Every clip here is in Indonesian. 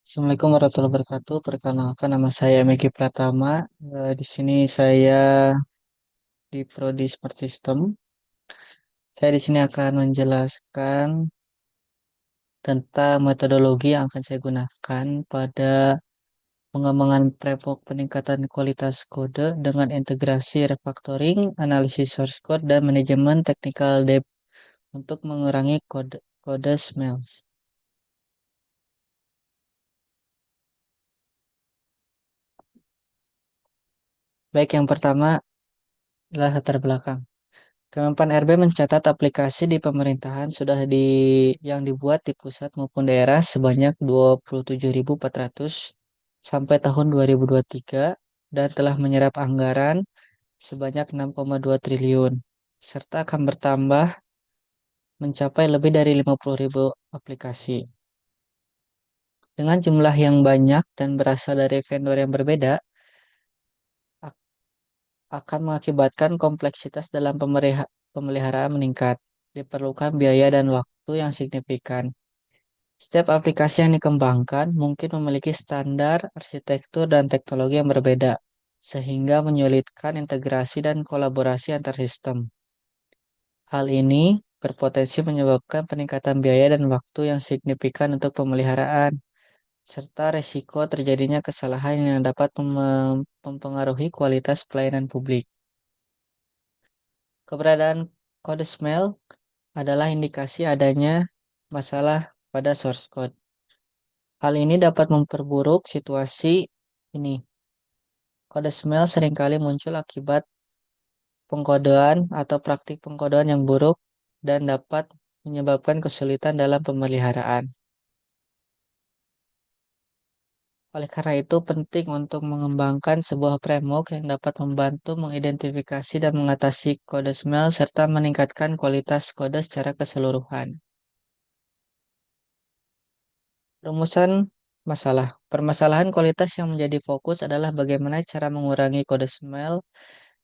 Assalamualaikum warahmatullahi wabarakatuh. Perkenalkan nama saya Megi Pratama. Di sini saya di Prodi Smart System. Saya di sini akan menjelaskan tentang metodologi yang akan saya gunakan pada pengembangan framework peningkatan kualitas kode dengan integrasi refactoring, analisis source code, dan manajemen technical debt untuk mengurangi kode smells. Baik, yang pertama adalah latar belakang. Kemenpan RB mencatat aplikasi di pemerintahan yang dibuat di pusat maupun daerah sebanyak 27.400 sampai tahun 2023 dan telah menyerap anggaran sebanyak 6,2 triliun serta akan bertambah mencapai lebih dari 50.000 aplikasi. Dengan jumlah yang banyak dan berasal dari vendor yang berbeda ak- akan mengakibatkan kompleksitas dalam pemeliharaan meningkat. Diperlukan biaya dan waktu yang signifikan. Setiap aplikasi yang dikembangkan mungkin memiliki standar, arsitektur, dan teknologi yang berbeda, sehingga menyulitkan integrasi dan kolaborasi antar sistem. Hal ini berpotensi menyebabkan peningkatan biaya dan waktu yang signifikan untuk pemeliharaan, serta resiko terjadinya kesalahan yang dapat mempengaruhi kualitas pelayanan publik. Keberadaan kode SMEL adalah indikasi adanya masalah pada source code. Hal ini dapat memperburuk situasi ini. Kode SMEL seringkali muncul akibat pengkodean atau praktik pengkodean yang buruk dan dapat menyebabkan kesulitan dalam pemeliharaan. Oleh karena itu, penting untuk mengembangkan sebuah framework yang dapat membantu mengidentifikasi dan mengatasi kode SMEL serta meningkatkan kualitas kode secara keseluruhan. Rumusan masalah. Permasalahan kualitas yang menjadi fokus adalah bagaimana cara mengurangi kode SMEL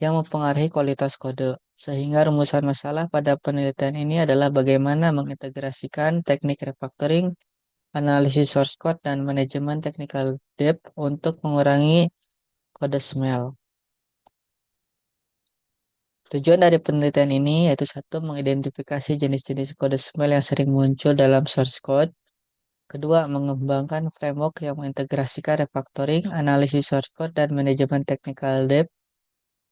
yang mempengaruhi kualitas kode. Sehingga rumusan masalah pada penelitian ini adalah bagaimana mengintegrasikan teknik refactoring, analisis source code, dan manajemen technical debt untuk mengurangi kode SMEL. Tujuan dari penelitian ini yaitu satu, mengidentifikasi jenis-jenis kode SMEL yang sering muncul dalam source code. Kedua, mengembangkan framework yang mengintegrasikan refactoring, analisis source code, dan manajemen technical debt.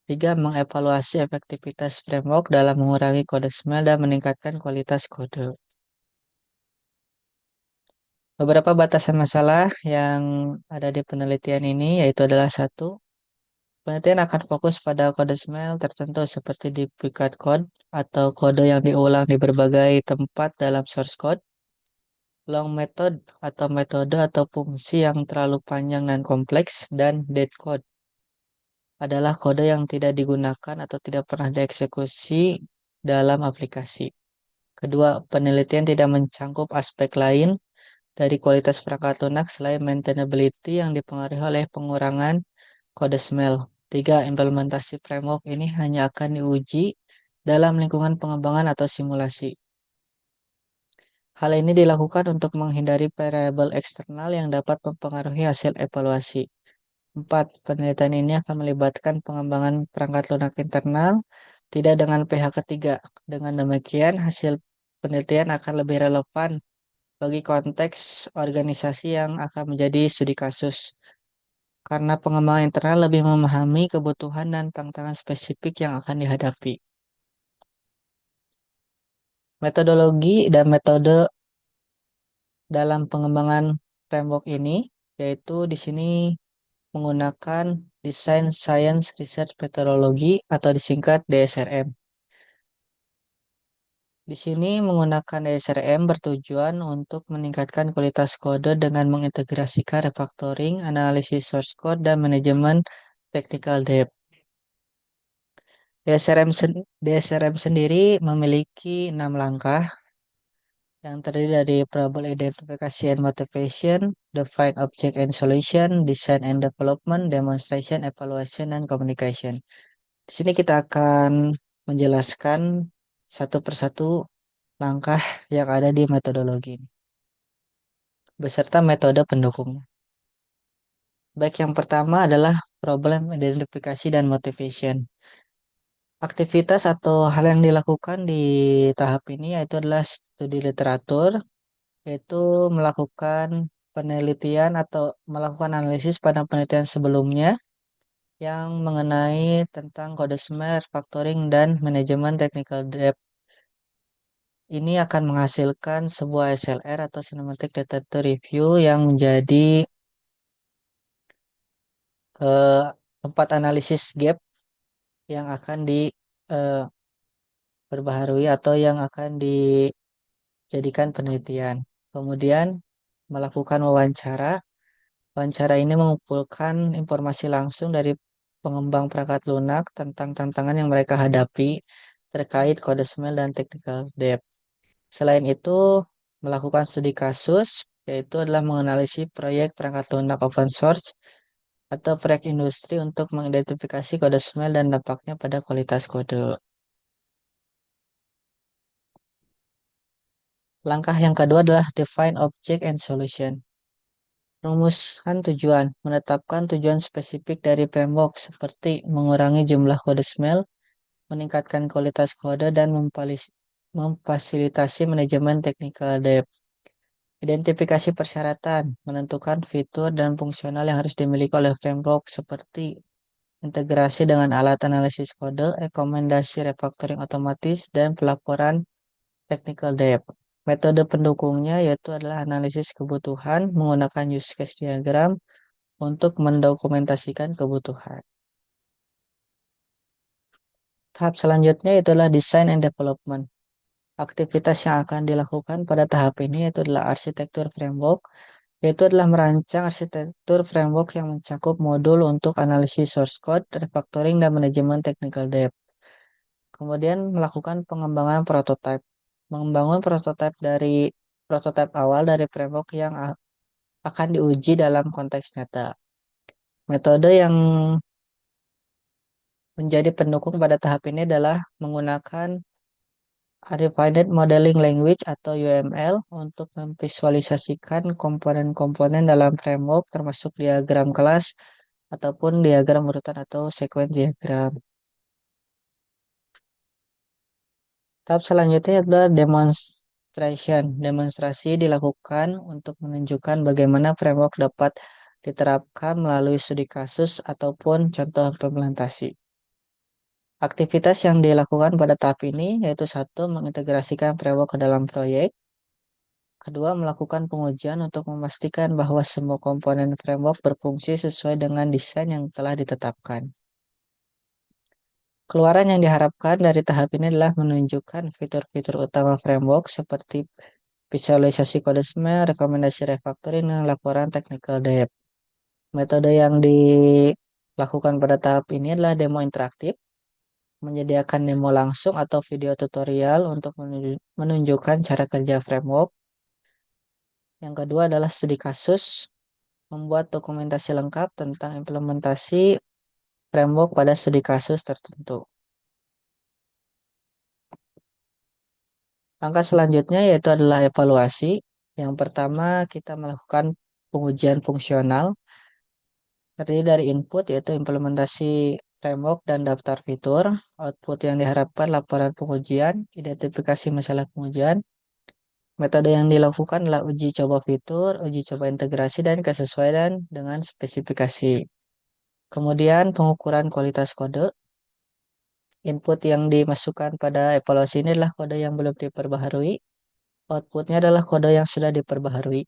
Tiga, mengevaluasi efektivitas framework dalam mengurangi kode SMEL dan meningkatkan kualitas kode. Beberapa batasan masalah yang ada di penelitian ini yaitu adalah satu, penelitian akan fokus pada kode SMEL tertentu seperti duplicate code atau kode yang diulang di berbagai tempat dalam source code, long method atau metode atau fungsi yang terlalu panjang dan kompleks, dan dead code adalah kode yang tidak digunakan atau tidak pernah dieksekusi dalam aplikasi. Kedua, penelitian tidak mencangkup aspek lain dari kualitas perangkat lunak selain maintainability yang dipengaruhi oleh pengurangan kode SMEL. Tiga, implementasi framework ini hanya akan diuji dalam lingkungan pengembangan atau simulasi. Hal ini dilakukan untuk menghindari variabel eksternal yang dapat mempengaruhi hasil evaluasi. Empat, penelitian ini akan melibatkan pengembangan perangkat lunak internal, tidak dengan pihak ketiga. Dengan demikian, hasil penelitian akan lebih relevan bagi konteks organisasi yang akan menjadi studi kasus. Karena pengembangan internal lebih memahami kebutuhan dan tantangan spesifik yang akan dihadapi. Metodologi dan metode dalam pengembangan framework ini, yaitu di sini menggunakan Design Science Research Methodology atau disingkat DSRM. Di sini menggunakan DSRM bertujuan untuk meningkatkan kualitas kode dengan mengintegrasikan refactoring, analisis source code, dan manajemen technical debt. DSRM sendiri memiliki 6 langkah yang terdiri dari Problem Identification and Motivation, Define Object and Solution, Design and Development, Demonstration, Evaluation, dan Communication. Di sini kita akan menjelaskan satu persatu langkah yang ada di metodologi ini. beserta metode pendukungnya. Baik, yang pertama adalah problem identifikasi dan motivation. Aktivitas atau hal yang dilakukan di tahap ini yaitu adalah studi literatur, yaitu melakukan penelitian atau melakukan analisis pada penelitian sebelumnya yang mengenai tentang kode SMART, factoring, dan manajemen technical debt. Ini akan menghasilkan sebuah SLR atau Systematic Literature Review yang menjadi eh, tempat analisis gap yang akan diperbaharui atau yang akan dijadikan penelitian. Kemudian melakukan wawancara. Wawancara ini mengumpulkan informasi langsung dari pengembang perangkat lunak tentang tantangan yang mereka hadapi terkait kode smell dan technical debt. Selain itu, melakukan studi kasus, yaitu adalah menganalisis proyek perangkat lunak open source atau proyek industri untuk mengidentifikasi kode smell dan dampaknya pada kualitas kode. Langkah yang kedua adalah define object and solution. Rumuskan tujuan, menetapkan tujuan spesifik dari framework seperti mengurangi jumlah kode smell, meningkatkan kualitas kode, dan memfasilitasi manajemen technical debt. Identifikasi persyaratan, menentukan fitur dan fungsional yang harus dimiliki oleh framework seperti integrasi dengan alat analisis kode, rekomendasi refactoring otomatis, dan pelaporan technical debt. Metode pendukungnya yaitu adalah analisis kebutuhan menggunakan use case diagram untuk mendokumentasikan kebutuhan. Tahap selanjutnya itulah design and development. Aktivitas yang akan dilakukan pada tahap ini yaitu adalah arsitektur framework, yaitu adalah merancang arsitektur framework yang mencakup modul untuk analisis source code, refactoring, dan manajemen technical debt. Kemudian melakukan pengembangan prototype. Membangun prototype awal dari framework yang akan diuji dalam konteks nyata. Metode yang menjadi pendukung pada tahap ini adalah menggunakan Unified Modeling Language atau UML untuk memvisualisasikan komponen-komponen dalam framework termasuk diagram kelas ataupun diagram urutan atau sequence diagram. Tahap selanjutnya adalah demonstration. Demonstrasi dilakukan untuk menunjukkan bagaimana framework dapat diterapkan melalui studi kasus ataupun contoh implementasi. Aktivitas yang dilakukan pada tahap ini yaitu satu, mengintegrasikan framework ke dalam proyek. Kedua, melakukan pengujian untuk memastikan bahwa semua komponen framework berfungsi sesuai dengan desain yang telah ditetapkan. Keluaran yang diharapkan dari tahap ini adalah menunjukkan fitur-fitur utama framework seperti visualisasi kode SME, rekomendasi refactoring, dan laporan technical debt. Metode yang dilakukan pada tahap ini adalah demo interaktif, menyediakan demo langsung atau video tutorial untuk menunjukkan cara kerja framework. Yang kedua adalah studi kasus, membuat dokumentasi lengkap tentang implementasi framework pada studi kasus tertentu. Langkah selanjutnya yaitu adalah evaluasi. Yang pertama, kita melakukan pengujian fungsional terdiri dari input yaitu implementasi framework dan daftar fitur, output yang diharapkan laporan pengujian, identifikasi masalah pengujian. Metode yang dilakukan adalah uji coba fitur, uji coba integrasi, dan kesesuaian dengan spesifikasi. Kemudian pengukuran kualitas kode. Input yang dimasukkan pada evaluasi ini adalah kode yang belum diperbaharui. Outputnya adalah kode yang sudah diperbaharui.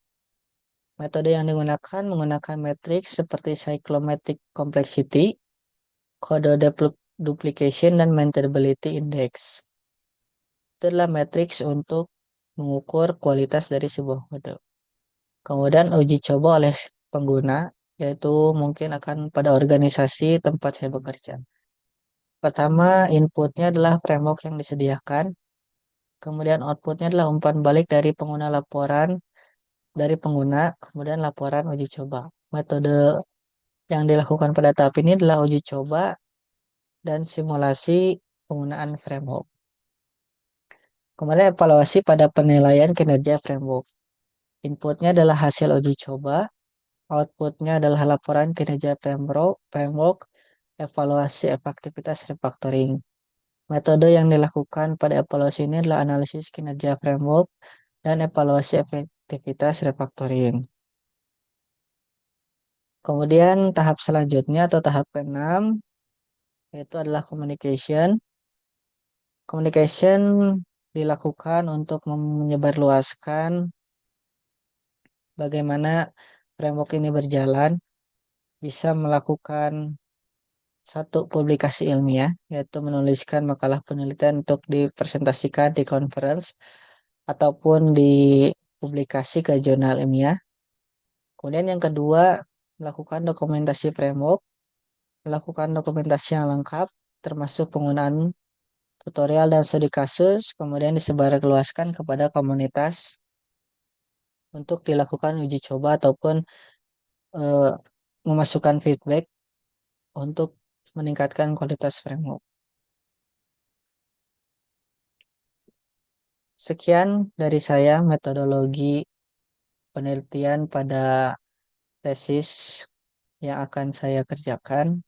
Metode yang digunakan menggunakan matriks seperti cyclomatic complexity, kode duplication, dan maintainability index. Itu adalah matriks untuk mengukur kualitas dari sebuah kode. Kemudian uji coba oleh pengguna, yaitu mungkin akan pada organisasi tempat saya bekerja. Pertama, inputnya adalah framework yang disediakan. Kemudian outputnya adalah umpan balik dari pengguna laporan dari pengguna, kemudian laporan uji coba. Metode yang dilakukan pada tahap ini adalah uji coba dan simulasi penggunaan framework. Kemudian evaluasi pada penilaian kinerja framework. Inputnya adalah hasil uji coba, outputnya adalah laporan kinerja framework, evaluasi efektivitas refactoring. Metode yang dilakukan pada evaluasi ini adalah analisis kinerja framework dan evaluasi efektivitas refactoring. Kemudian tahap selanjutnya atau tahap keenam yaitu adalah communication. Communication dilakukan untuk menyebarluaskan bagaimana framework ini berjalan, bisa melakukan satu publikasi ilmiah, yaitu menuliskan makalah penelitian untuk dipresentasikan di conference ataupun di publikasi ke jurnal ilmiah. Kemudian yang kedua, melakukan dokumentasi framework, melakukan dokumentasi yang lengkap, termasuk penggunaan tutorial dan studi kasus, kemudian disebarluaskan kepada komunitas untuk dilakukan uji coba ataupun eh, memasukkan feedback untuk meningkatkan kualitas framework. Sekian dari saya metodologi penelitian pada tesis yang akan saya kerjakan.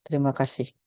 Terima kasih.